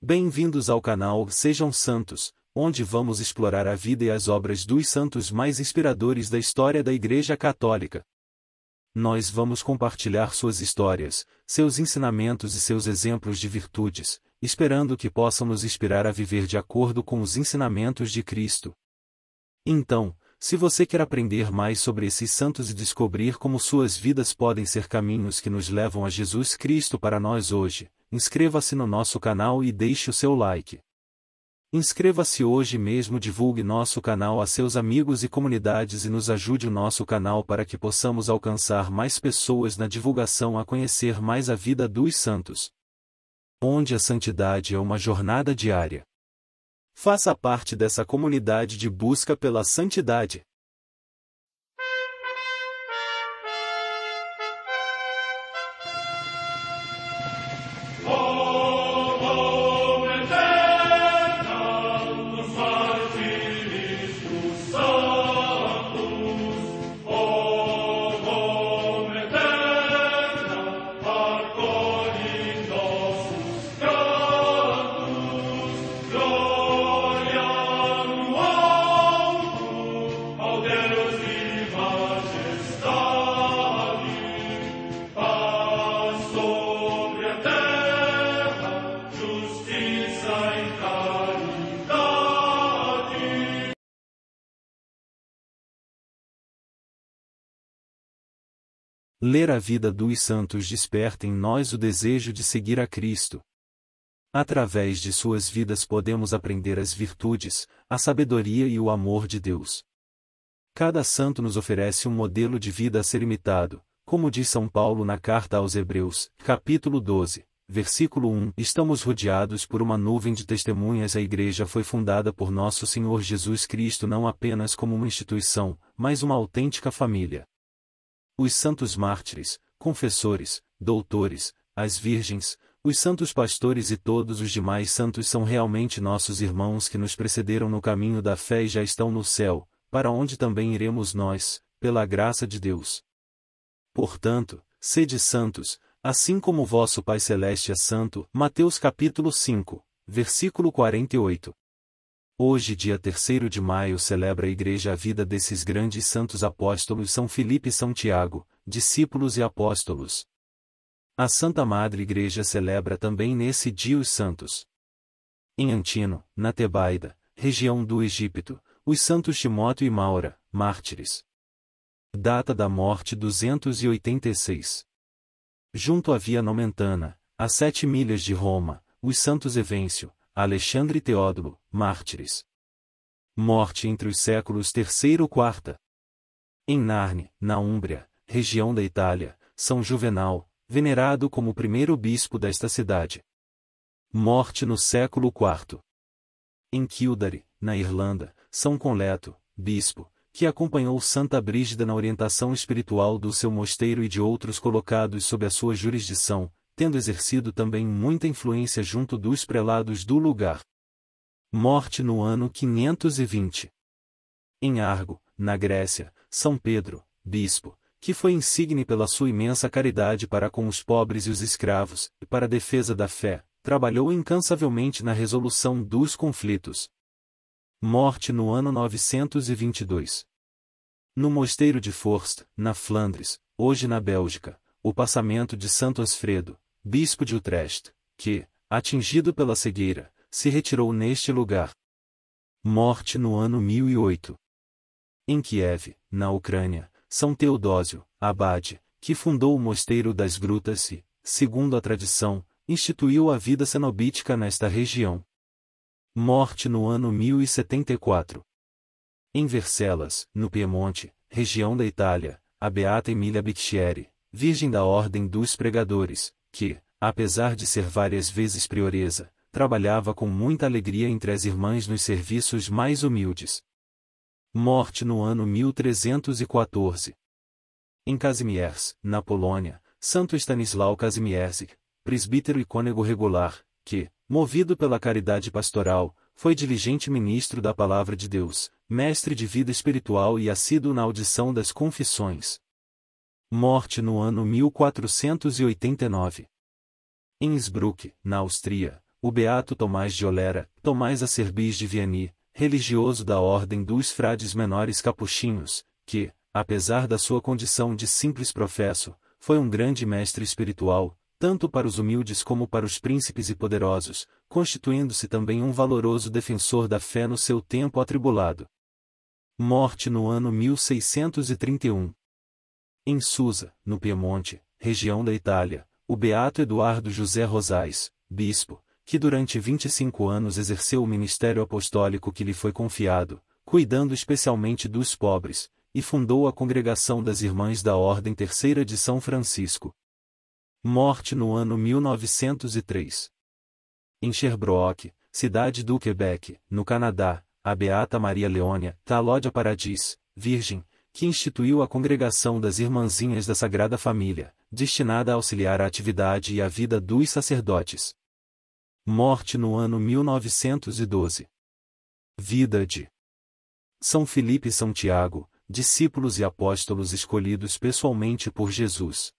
Bem-vindos ao canal Sejam Santos, onde vamos explorar a vida e as obras dos santos mais inspiradores da história da Igreja Católica. Nós vamos compartilhar suas histórias, seus ensinamentos e seus exemplos de virtudes, esperando que possam nos inspirar a viver de acordo com os ensinamentos de Cristo. Então, se você quer aprender mais sobre esses santos e descobrir como suas vidas podem ser caminhos que nos levam a Jesus Cristo para nós hoje, inscreva-se no nosso canal e deixe o seu like. Inscreva-se hoje mesmo, divulgue nosso canal a seus amigos e comunidades e nos ajude o nosso canal para que possamos alcançar mais pessoas na divulgação a conhecer mais a vida dos santos. Onde a santidade é uma jornada diária. Faça parte dessa comunidade de busca pela santidade. Ler a vida dos santos desperta em nós o desejo de seguir a Cristo. Através de suas vidas podemos aprender as virtudes, a sabedoria e o amor de Deus. Cada santo nos oferece um modelo de vida a ser imitado, como diz São Paulo na carta aos Hebreus, capítulo 12, versículo 1. Estamos rodeados por uma nuvem de testemunhas. A Igreja foi fundada por nosso Senhor Jesus Cristo não apenas como uma instituição, mas uma autêntica família. Os santos mártires, confessores, doutores, as virgens, os santos pastores e todos os demais santos são realmente nossos irmãos que nos precederam no caminho da fé e já estão no céu, para onde também iremos nós, pela graça de Deus. Portanto, sede santos, assim como o vosso Pai Celeste é santo. Mateus capítulo 5, versículo 48. Hoje, dia 3º de maio, celebra a Igreja a vida desses grandes santos apóstolos São Filipe e São Tiago, discípulos e apóstolos. A Santa Madre Igreja celebra também nesse dia os santos. Em Antino, na Tebaida, região do Egito, os santos Timóteo e Maura, mártires. Data da morte 286. Junto à Via Nomentana, a 7 milhas de Roma, os santos Evêncio, Alexandre e Teódulo, mártires. Morte entre os séculos III e IV. Em Narni, na Úmbria, região da Itália, São Juvenal, venerado como o primeiro bispo desta cidade. Morte no século IV. Em Kildare, na Irlanda, São Conleto, bispo, que acompanhou Santa Brígida na orientação espiritual do seu mosteiro e de outros colocados sob a sua jurisdição, tendo exercido também muita influência junto dos prelados do lugar. Morte no ano 520. Em Argo, na Grécia, São Pedro, bispo, que foi insigne pela sua imensa caridade para com os pobres e os escravos, e para a defesa da fé, trabalhou incansavelmente na resolução dos conflitos. Morte no ano 922. No mosteiro de Forst, na Flandres, hoje na Bélgica, o passamento de Santo Asfredo, bispo de Utrecht, que, atingido pela cegueira, se retirou neste lugar. Morte no ano 1008. Em Kiev, na Ucrânia, São Teodósio, abade, que fundou o mosteiro das Grutas e, segundo a tradição, instituiu a vida cenobítica nesta região. Morte no ano 1074. Em Vercellas, no Piemonte, região da Itália, a beata Emília Bicchieri, virgem da Ordem dos Pregadores, que, apesar de ser várias vezes prioresa, trabalhava com muita alegria entre as irmãs nos serviços mais humildes. Morte no ano 1314. Em Kazimierz, na Polônia, Santo Stanislau Kazimierzyk, presbítero e cônego regular, que, movido pela caridade pastoral, foi diligente ministro da Palavra de Deus, mestre de vida espiritual e assíduo na audição das confissões. Morte no ano 1489. Em Innsbruck, na Áustria, o beato Tomás de Olera, Tomás Acerbis de Vianney, religioso da ordem dos frades menores capuchinhos, que, apesar da sua condição de simples professo, foi um grande mestre espiritual, tanto para os humildes como para os príncipes e poderosos, constituindo-se também um valoroso defensor da fé no seu tempo atribulado. Morte no ano 1631. Em Susa, no Piemonte, região da Itália, o beato Eduardo José Rosais, bispo, que durante 25 anos exerceu o ministério apostólico que lhe foi confiado, cuidando especialmente dos pobres, e fundou a Congregação das Irmãs da Ordem Terceira de São Francisco. Morte no ano 1903. Em Sherbrooke, cidade do Quebec, no Canadá, a beata Maria Leônia Talódia Paradis, virgem, que instituiu a Congregação das Irmãzinhas da Sagrada Família, destinada a auxiliar a atividade e a vida dos sacerdotes. Morte no ano 1912. Vida de São Filipe e São Tiago, discípulos e apóstolos escolhidos pessoalmente por Jesus.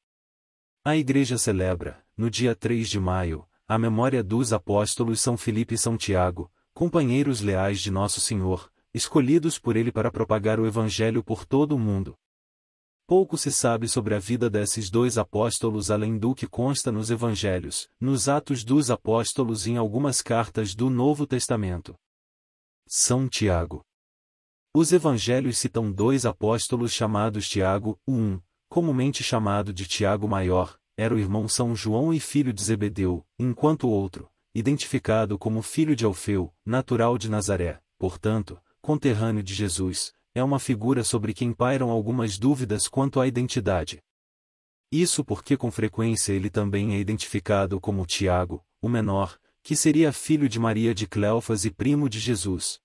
A Igreja celebra, no dia 3 de maio, a memória dos apóstolos São Filipe e São Tiago, companheiros leais de Nosso Senhor, escolhidos por Ele para propagar o Evangelho por todo o mundo. Pouco se sabe sobre a vida desses dois apóstolos além do que consta nos Evangelhos, nos Atos dos Apóstolos e em algumas cartas do Novo Testamento. São Tiago. Os Evangelhos citam dois apóstolos chamados Tiago, um, comumente chamado de Tiago Maior, era o irmão São João e filho de Zebedeu, enquanto o outro, identificado como filho de Alfeu, natural de Nazaré, portanto, conterrâneo de Jesus, é uma figura sobre quem pairam algumas dúvidas quanto à identidade. Isso porque com frequência ele também é identificado como Tiago, o menor, que seria filho de Maria de Cleofas e primo de Jesus.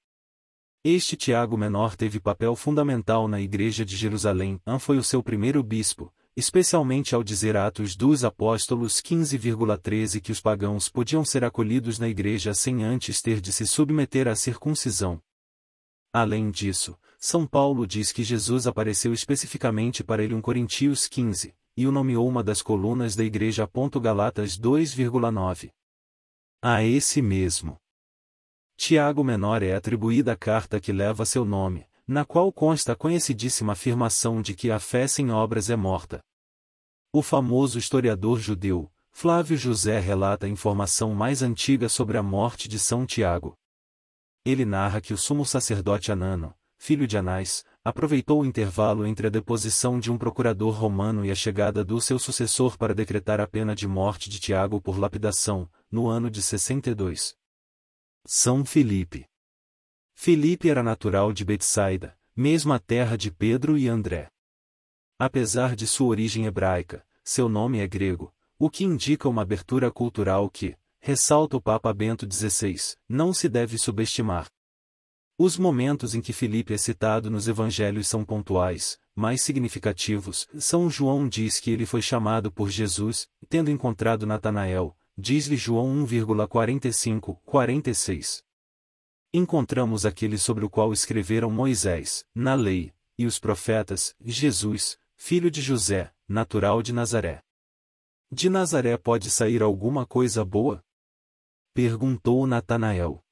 Este Tiago menor teve papel fundamental na Igreja de Jerusalém, foi o seu primeiro bispo, especialmente ao dizer Atos dos Apóstolos 15,13 que os pagãos podiam ser acolhidos na Igreja sem antes ter de se submeter à circuncisão. Além disso, São Paulo diz que Jesus apareceu especificamente para ele em Coríntios 15, e o nomeou uma das colunas da Igreja. Galatas 2,9. A esse mesmo Tiago Menor é atribuída a carta que leva seu nome, na qual consta a conhecidíssima afirmação de que a fé sem obras é morta. O famoso historiador judeu, Flávio José relata a informação mais antiga sobre a morte de São Tiago. Ele narra que o sumo sacerdote Anano, filho de Anás, aproveitou o intervalo entre a deposição de um procurador romano e a chegada do seu sucessor para decretar a pena de morte de Tiago por lapidação, no ano de 62. São Filipe. Filipe era natural de Betsaida, mesma terra de Pedro e André. Apesar de sua origem hebraica, seu nome é grego, o que indica uma abertura cultural que, ressalta o Papa Bento XVI, não se deve subestimar. Os momentos em que Filipe é citado nos evangelhos são pontuais, mais significativos. São João diz que ele foi chamado por Jesus, tendo encontrado Natanael, diz-lhe João 1,45-46. Encontramos aquele sobre o qual escreveram Moisés, na lei, e os profetas, Jesus, filho de José, natural de Nazaré. De Nazaré pode sair alguma coisa boa? Perguntou Natanael.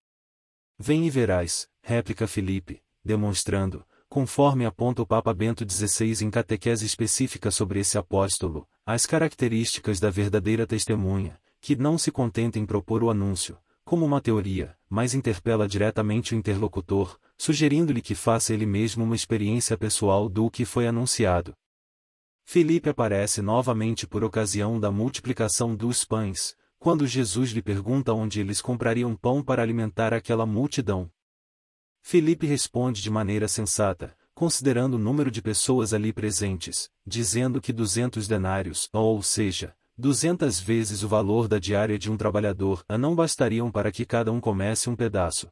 Vem e verás, réplica Filipe, demonstrando, conforme aponta o Papa Bento XVI em catequese específica sobre esse apóstolo, as características da verdadeira testemunha, que não se contenta em propor o anúncio, como uma teoria, mas interpela diretamente o interlocutor, sugerindo-lhe que faça ele mesmo uma experiência pessoal do que foi anunciado. Filipe aparece novamente por ocasião da multiplicação dos pães, quando Jesus lhe pergunta onde eles comprariam pão para alimentar aquela multidão. Filipe responde de maneira sensata, considerando o número de pessoas ali presentes, dizendo que 200 denários, ou seja, 200 vezes o valor da diária de um trabalhador, não bastariam para que cada um comesse um pedaço.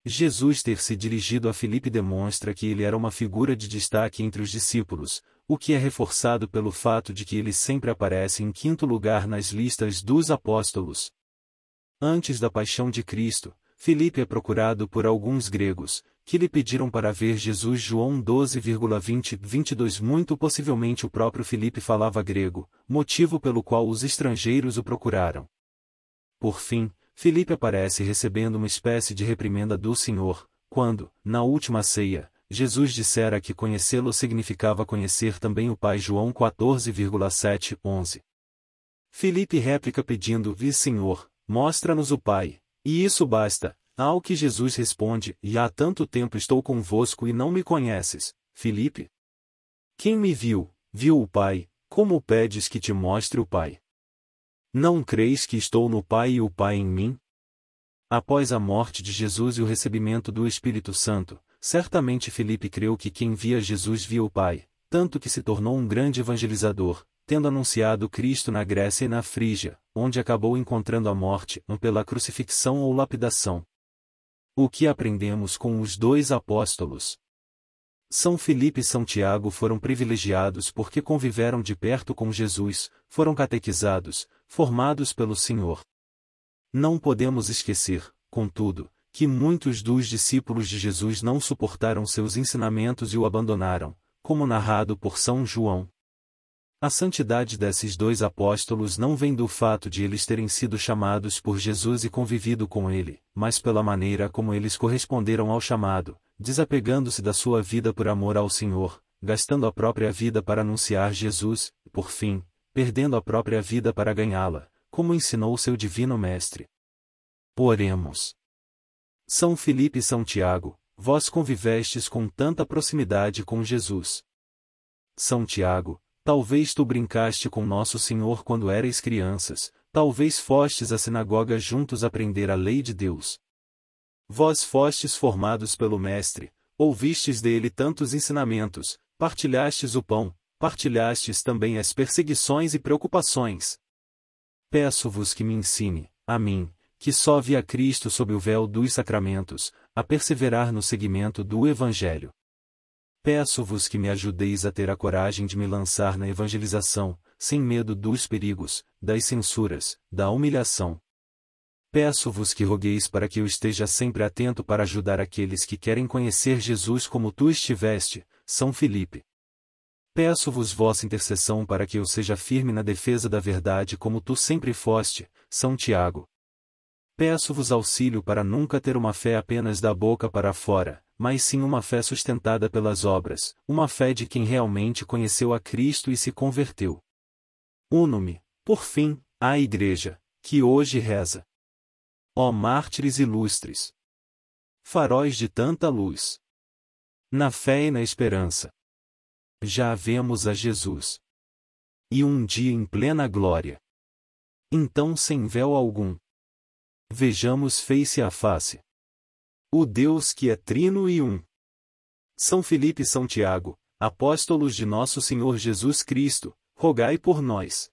Jesus ter se dirigido a Filipe demonstra que ele era uma figura de destaque entre os discípulos, o que é reforçado pelo fato de que ele sempre aparece em quinto lugar nas listas dos apóstolos. Antes da paixão de Cristo, Filipe é procurado por alguns gregos, que lhe pediram para ver Jesus. João 12,20-22. Muito possivelmente o próprio Filipe falava grego, motivo pelo qual os estrangeiros o procuraram. Por fim, Filipe aparece recebendo uma espécie de reprimenda do Senhor, quando, na última ceia, Jesus dissera que conhecê-lo significava conhecer também o Pai. João 14,7-11. Filipe réplica pedindo: Vi, Senhor, mostra-nos o Pai, e isso basta. Ao que Jesus responde: E há tanto tempo estou convosco e não me conheces, Filipe? Quem me viu, viu o Pai. Como pedes que te mostre o Pai? Não creis que estou no Pai e o Pai em mim? Após a morte de Jesus e o recebimento do Espírito Santo, certamente Filipe creu que quem via Jesus via o Pai, tanto que se tornou um grande evangelizador, tendo anunciado Cristo na Grécia e na Frígia, onde acabou encontrando a morte, pela crucifixão ou lapidação. O que aprendemos com os dois apóstolos? São Filipe e São Tiago foram privilegiados porque conviveram de perto com Jesus, foram catequizados, formados pelo Senhor. Não podemos esquecer, contudo, que muitos dos discípulos de Jesus não suportaram seus ensinamentos e o abandonaram, como narrado por São João. A santidade desses dois apóstolos não vem do fato de eles terem sido chamados por Jesus e convivido com ele, mas pela maneira como eles corresponderam ao chamado, desapegando-se da sua vida por amor ao Senhor, gastando a própria vida para anunciar Jesus, e por fim, perdendo a própria vida para ganhá-la, como ensinou seu divino Mestre. Oremos. São Filipe e São Tiago, vós convivestes com tanta proximidade com Jesus. São Tiago, talvez tu brincaste com Nosso Senhor quando erais crianças, talvez fostes à sinagoga juntos aprender a lei de Deus. Vós fostes formados pelo Mestre, ouvistes dele tantos ensinamentos, partilhastes o pão, partilhastes também as perseguições e preocupações. Peço-vos que me ensine, a mim, que só vi a Cristo sob o véu dos sacramentos, a perseverar no seguimento do Evangelho. Peço-vos que me ajudeis a ter a coragem de me lançar na evangelização, sem medo dos perigos, das censuras, da humilhação. Peço-vos que rogueis para que eu esteja sempre atento para ajudar aqueles que querem conhecer Jesus como tu estiveste, São Filipe. Peço-vos vossa intercessão para que eu seja firme na defesa da verdade como tu sempre foste, São Tiago. Peço-vos auxílio para nunca ter uma fé apenas da boca para fora, mas sim uma fé sustentada pelas obras, uma fé de quem realmente conheceu a Cristo e se converteu. Uno-me, por fim, à Igreja, que hoje reza. Ó mártires ilustres! Faróis de tanta luz! Na fé e na esperança. Já vemos a Jesus. E um dia em plena glória. Então sem véu algum. Vejamos face a face. O Deus que é trino e um. São Filipe e São Tiago, apóstolos de nosso Senhor Jesus Cristo, rogai por nós.